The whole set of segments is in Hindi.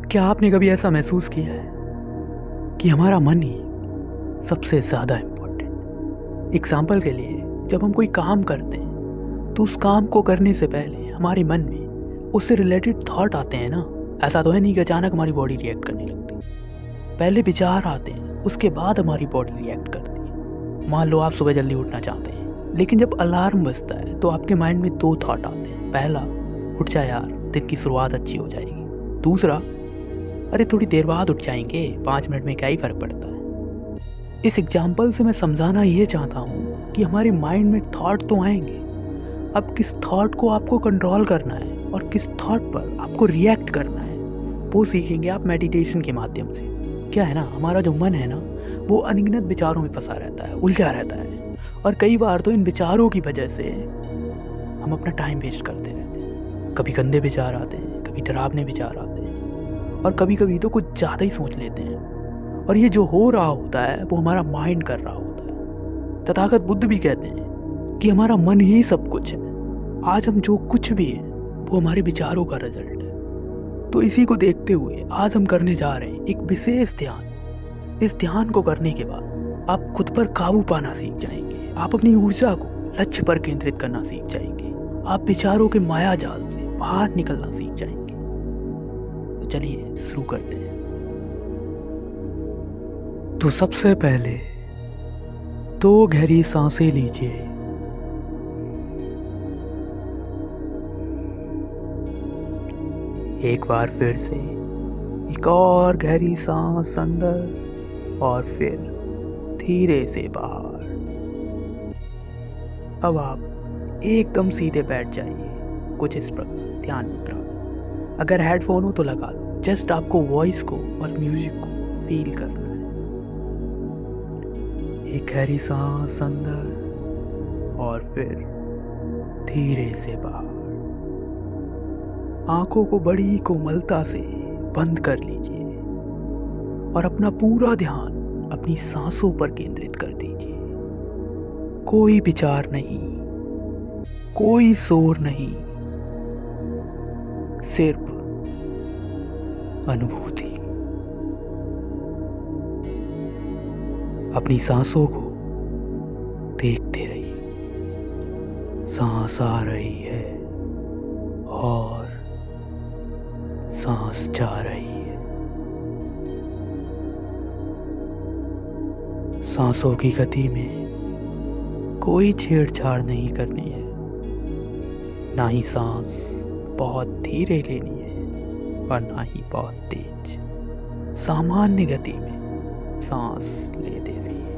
क्या आपने कभी ऐसा महसूस किया है कि हमारा मन ही सबसे ज़्यादा इम्पोर्टेंट। एग्जाम्पल के लिए जब हम कोई काम करते हैं तो उस काम को करने से पहले हमारे मन में उससे रिलेटेड थॉट आते हैं ना। ऐसा तो है नहीं कि अचानक हमारी बॉडी रिएक्ट करने लगती है। पहले विचार आते हैं, उसके बाद हमारी बॉडी रिएक्ट करती है। मान लो आप सुबह जल्दी उठना चाहते हैं, लेकिन जब अलार्म बजता है तो आपके माइंड में दो थॉट आते हैं। पहला, उठ जा यार, दिन की शुरुआत अच्छी हो जाएगी। दूसरा, अरे थोड़ी देर बाद उठ जाएंगे, 5 मिनट में क्या ही फर्क पड़ता है। इस एग्जाम्पल से मैं समझाना ये चाहता हूँ कि हमारे माइंड में थॉट तो आएंगे, अब किस थॉट को आपको कंट्रोल करना है और किस थॉट पर आपको रिएक्ट करना है वो सीखेंगे आप मेडिटेशन के माध्यम से। क्या है ना, हमारा जो मन है ना वो अनगिनत विचारों में फंसा रहता है, उलझा रहता है, और कई बार तो इन विचारों की वजह से हम अपना टाइम वेस्ट करते रहते हैं। कभी गंदे विचार आते हैं, कभी डरावने विचार आते हैं, और कभी कभी तो कुछ ज़्यादा ही सोच लेते हैं। और ये जो हो रहा होता है वो हमारा माइंड कर रहा होता है। तथागत बुद्ध भी कहते हैं कि हमारा मन ही सब कुछ है। आज हम जो कुछ भी हैं वो हमारे विचारों का रिजल्ट है। तो इसी को देखते हुए आज हम करने जा रहे हैं एक विशेष ध्यान। इस ध्यान को करने के बाद आप खुद पर काबू पाना सीख जाएंगे। आप अपनी ऊर्जा को लक्ष्य पर केंद्रित करना सीख जाएंगे। आप विचारों के माया जाल से बाहर निकलना सीख जाएंगे। तो चलिए शुरू करते हैं। तो सबसे पहले 2 गहरी सांसें लीजिए। एक बार फिर से एक और गहरी सांस अंदर और फिर धीरे से बाहर। अब आप एकदम सीधे बैठ जाइए, कुछ इस प्रकार ध्यान मुद्रा में। अगर हेडफोन हो तो लगा लो, जस्ट आपको वॉइस को और म्यूजिक को फील करना है। एक गहरी सांस अंदर और फिर धीरे से बाहर। आंखों को बड़ी कोमलता से बंद कर लीजिए और अपना पूरा ध्यान अपनी सांसों पर केंद्रित कर दीजिए। कोई विचार नहीं, कोई शोर नहीं, सिर्फ अनुभूति। अपनी सांसों को देखते रहिए। सांस आ रही है और सांस जा रही है। सांसों की गति में कोई छेड़छाड़ नहीं करनी है, ना ही सांस बहुत धीरे लेनी है और ना ही बहुत तेज। सामान्य गति में सांस लेते रहिए,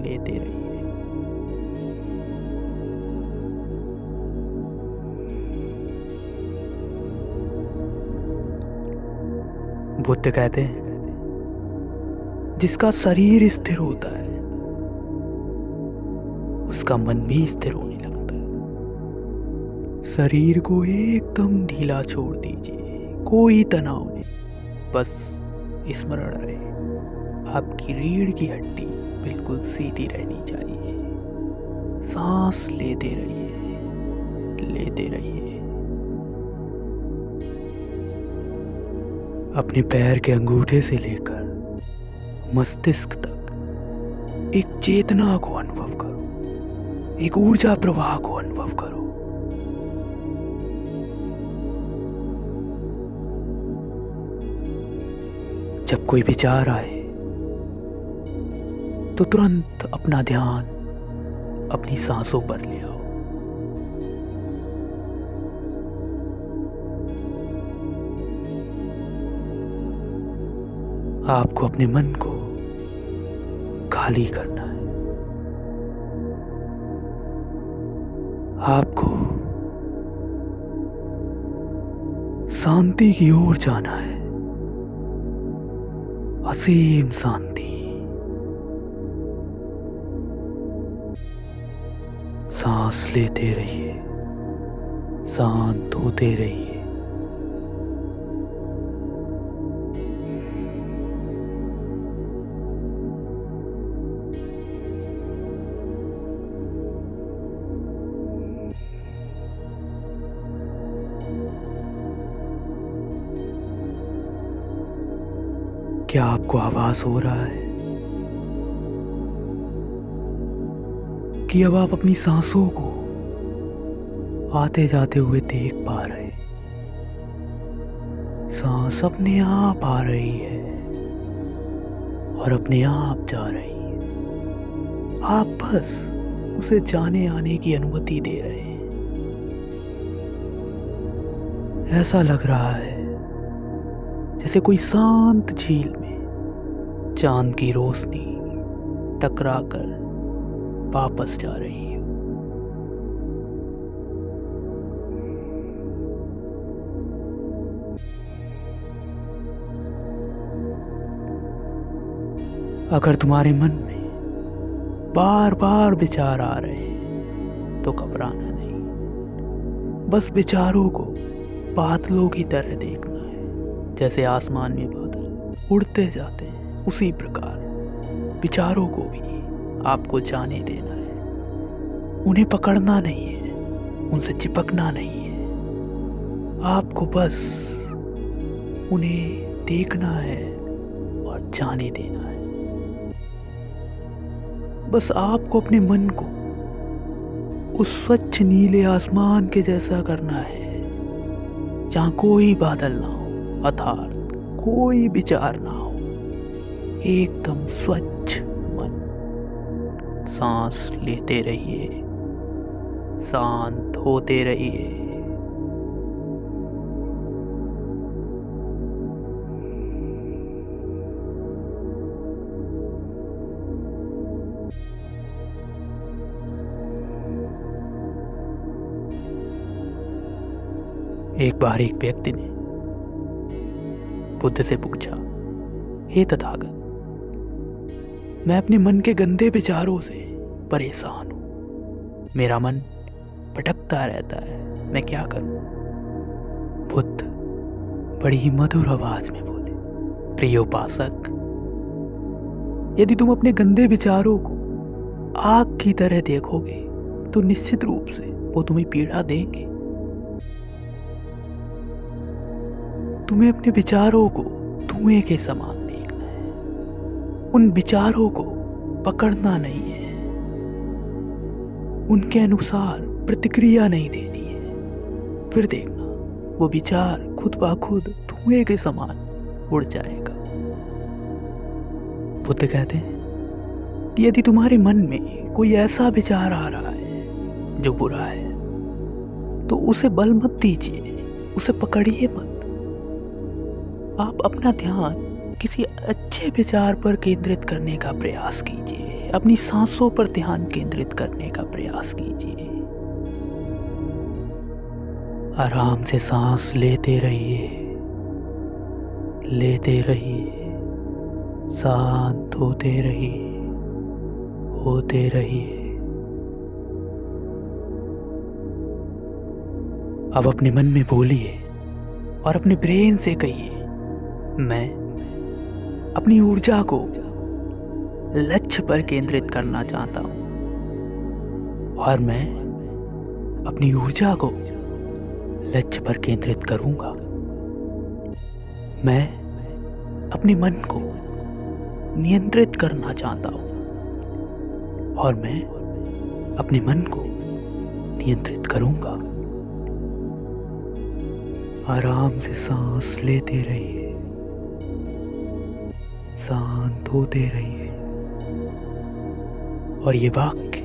लेते रहिए। बुद्ध कहते हैं, जिसका शरीर स्थिर होता है उसका मन भी स्थिर होने लगता है। शरीर को एकदम ढीला छोड़ दीजिए, कोई तनाव नहीं। बस स्मरण रहे, आपकी रीढ़ की हड्डी बिल्कुल सीधी रहनी चाहिए। सांस लेते रहिए, लेते रहिए। अपने पैर के अंगूठे से लेकर मस्तिष्क तक एक चेतना को अनुभव करो, एक ऊर्जा प्रवाह को अनुभव करो। जब कोई विचार आए तो तुरंत अपना ध्यान अपनी सांसों पर ले आओ। आपको अपने मन को खाली करना है। आपको शांति की ओर जाना है, असीम शांति। सांस लेते रहिए, शांत होते रहिए। क्या आपको आभास हो रहा है कि अब आप अपनी सांसों को आते जाते हुए देख पा रहे हैं? सांस अपने आप आ रही है और अपने आप जा रही है। आप बस उसे जाने आने की अनुमति दे रहे हैं। ऐसा लग रहा है जैसे कोई शांत झील में चांद की रोशनी टकराकर वापस जा रही है। अगर तुम्हारे मन में बार बार विचार आ रहे हैं तो घबराना नहीं। बस विचारों को बादलों की तरह देखना है। जैसे आसमान में बादल उड़ते जाते हैं, उसी प्रकार विचारों को भी आपको जाने देना है। उन्हें पकड़ना नहीं है, उनसे चिपकना नहीं है। आपको बस उन्हें देखना है और जाने देना है। बस आपको अपने मन को उस स्वच्छ नीले आसमान के जैसा करना है, जहां कोई बादल ना हो, अर्थात कोई विचार ना हो, एकदम स्वच्छ मन। सांस लेते रहिए, शांत होते रहिए। एक बार एक व्यक्ति ने बुद्ध से पूछा, हे तथागत, मैं अपने मन के गंदे विचारों से परेशान हूं। मेरा मन भटकता रहता है, मैं क्या करूं? बुद्ध बड़ी ही मधुर आवाज में बोले, प्रिय उपासक, यदि तुम अपने गंदे विचारों को आग की तरह देखोगे तो निश्चित रूप से वो तुम्हें पीड़ा देंगे। तुम्हें अपने विचारों को धुएं के समान देखना है। उन विचारों को पकड़ना नहीं है, उनके अनुसार प्रतिक्रिया नहीं देनी है। फिर देखना वो विचार खुद ब खुद धुएं के समान उड़ जाएगा। बुद्ध कहते हैं कि यदि तुम्हारे मन में कोई ऐसा विचार आ रहा है जो बुरा है, तो उसे बल मत दीजिए, उसे पकड़िए मत। आप अपना ध्यान किसी अच्छे विचार पर केंद्रित करने का प्रयास कीजिए। अपनी सांसों पर ध्यान केंद्रित करने का प्रयास कीजिए। आराम से सांस लेते रहिए, लेते रहिए, शांत होते रहिए, होते रहिए। अब अपने मन में बोलिए और अपने ब्रेन से कहिए, मैं अपनी ऊर्जा को लक्ष्य पर केंद्रित करना चाहता हूं और मैं अपनी ऊर्जा को लक्ष्य पर केंद्रित करूंगा। मैं अपने मन को नियंत्रित करना चाहता हूं और मैं अपने मन को नियंत्रित करूंगा। आराम से सांस लेते रहिए, शांत होते रहिए और ये वाक्य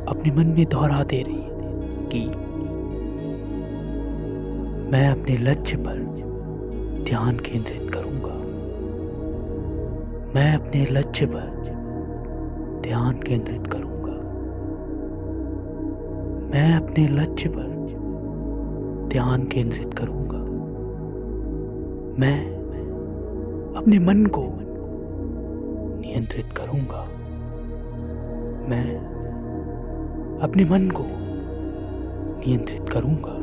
अपने मन में दोहराते रहिए कि मैं अपने लक्ष्य पर ध्यान केंद्रित करूंगा। मैं अपने लक्ष्य पर ध्यान केंद्रित करूंगा। मैं अपने लक्ष्य पर ध्यान केंद्रित करूंगा। मैं अपने मन को नियंत्रित करूंगा। मैं अपने मन को नियंत्रित करूंगा।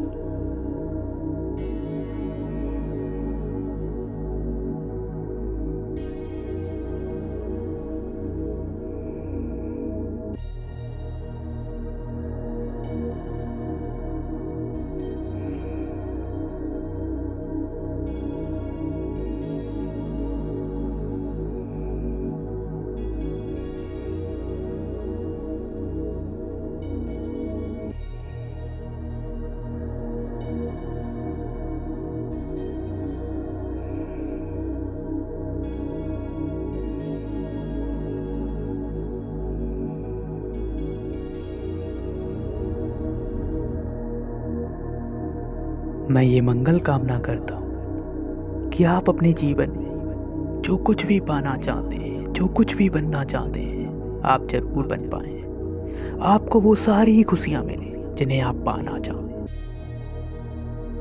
मैं ये मंगल कामना करता हूँ कि आप अपने जीवन में जो कुछ भी पाना चाहते हैं, जो कुछ भी बनना चाहते हैं, आप जरूर बन पाएं। आपको वो सारी ही खुशियाँ मिलें जिन्हें आप पाना चाहते हैं।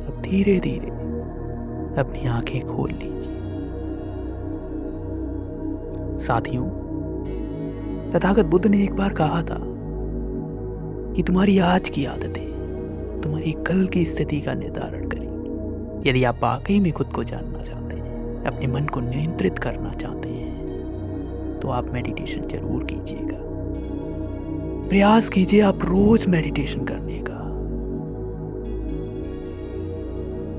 अब धीरे धीरे अपनी आंखें खोल लीजिए। साथियों, तथागत बुद्ध ने एक बार कहा था कि तुम्हारी आज की आदतें तुम्हारी कल की स्थिति का निर्धारण करेंगी। यदि आप वाकई में खुद को जानना चाहते हैं, अपने मन को नियंत्रित करना चाहते हैं, तो आप मेडिटेशन जरूर कीजिएगा। प्रयास कीजिए आप रोज मेडिटेशन करने का।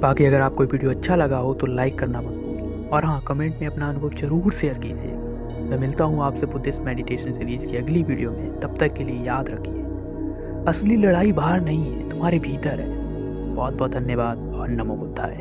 बाकी अगर आपको वीडियो अच्छा लगा हो तो लाइक करना मत भूलिए, और हाँ, कमेंट में अपना अनुभव जरूर शेयर कीजिएगा। मैं मिलता हूँ आपसे बुद्धिस्ट मेडिटेशन सीरीज की अगली वीडियो में। तब तक के लिए याद रखिए, असली लड़ाई बाहर नहीं है, तुम्हारे भीतर है। बहुत बहुत धन्यवाद और नमो बुद्धाय।